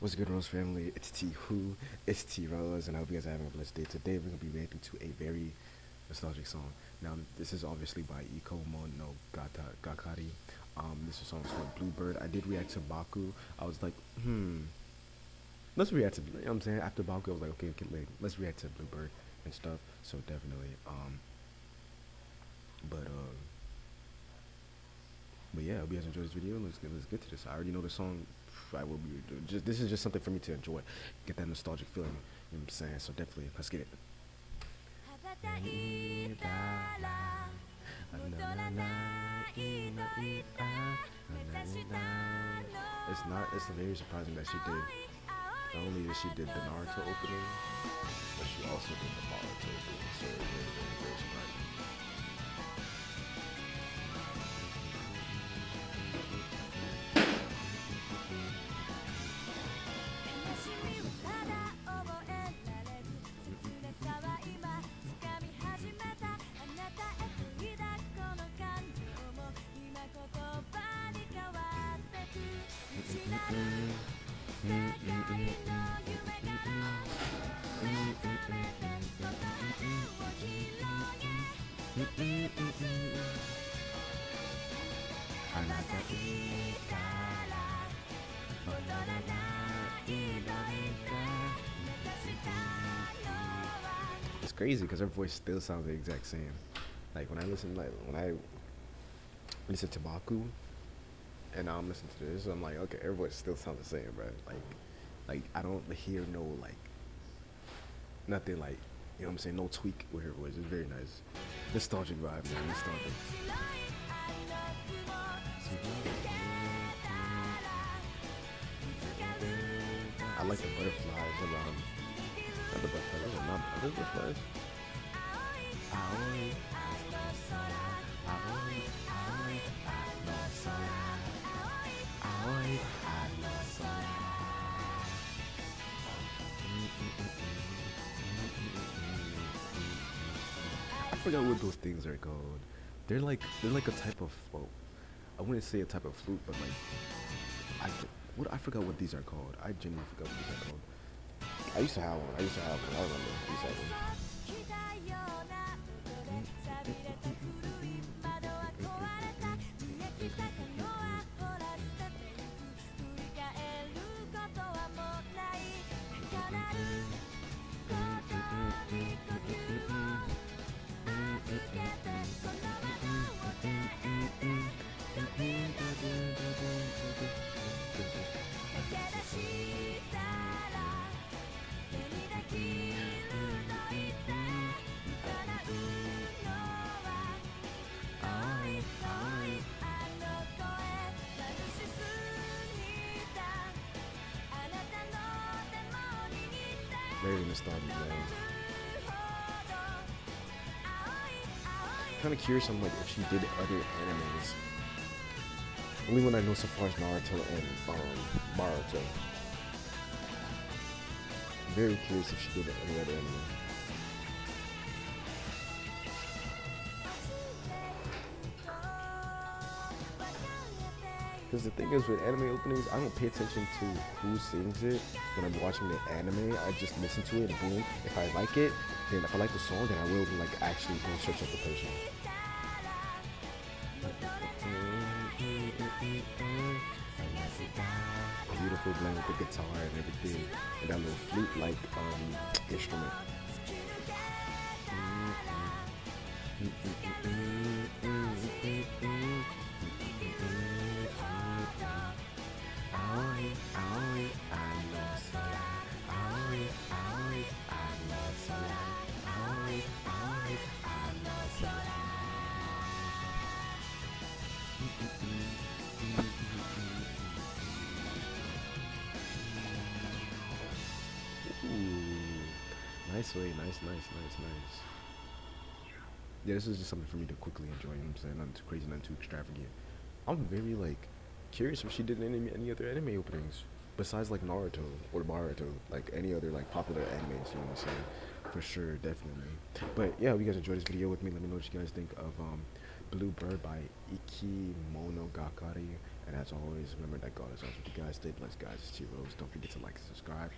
What's good, Rose family? It's T Who, it's T Rose, and I hope you guys are having a blessed day. Today, we're gonna be reacting to a very nostalgic song. Now, this is obviously by Ikimonogakari. This song is called Bluebird. I did react to Baku. I was like, let's react to. You know what I'm saying? After Baku, I was like, okay, like, let's react to Bluebird and stuff. So definitely. But uh, but yeah, I hope you guys enjoy this video. Let's get to this. I already know the song. I will be just this is just something for me to enjoy, get that nostalgic feeling. You know what I'm saying? So definitely, let's get it. It's not. It's very surprising that she did. Not only did she did the Naruto opening, but she also did the Boruto opening. So it was very surprising. It's crazy because her voice still sounds the exact same. Like when I listen to Baku and now I'm listening to this, I'm like, okay, her voice still sounds the same, bro. Like I don't hear no like nothing like, you know what I'm saying, no tweak with her voice. It's very nice. Nostalgic vibe, man. Nostalgic. I like the butterflies around. Not the butterflies, not the butterflies. I forgot what those things are called. They're like a type of, well, I wouldn't say a type of flute, but like I forgot what these are called. I genuinely forgot what these are called. I used to have one. I remember. I used to have one. Very nostalgic, man. Kind of curious on like if she did other animes. Only one I know so far is Naruto and Boruto. Very curious if she did any other anime. Because the thing is with anime openings, I don't pay attention to who sings it when I'm watching the anime. I just listen to it and boom. If I like it, then if I like the song, then I will like actually go search up the person. Beautiful blend with the guitar and everything, and that little flute-like instrument. Nice way, nice. Yeah, this is just something for me to quickly enjoy, you know what I'm saying? Nothing too crazy, nothing too extravagant. I'm very, like, curious if she did any other anime openings. Besides, like, Naruto or Boruto, like, any other, like, popular animes, you know what I'm saying? For sure, definitely. But, yeah, if you guys enjoyed this video with me, let me know what you guys think of Blue Bird by Ikimonogakari. And as always, remember that God is always with you guys. Stay blessed, guys. It's T Rose. Don't forget to like and subscribe.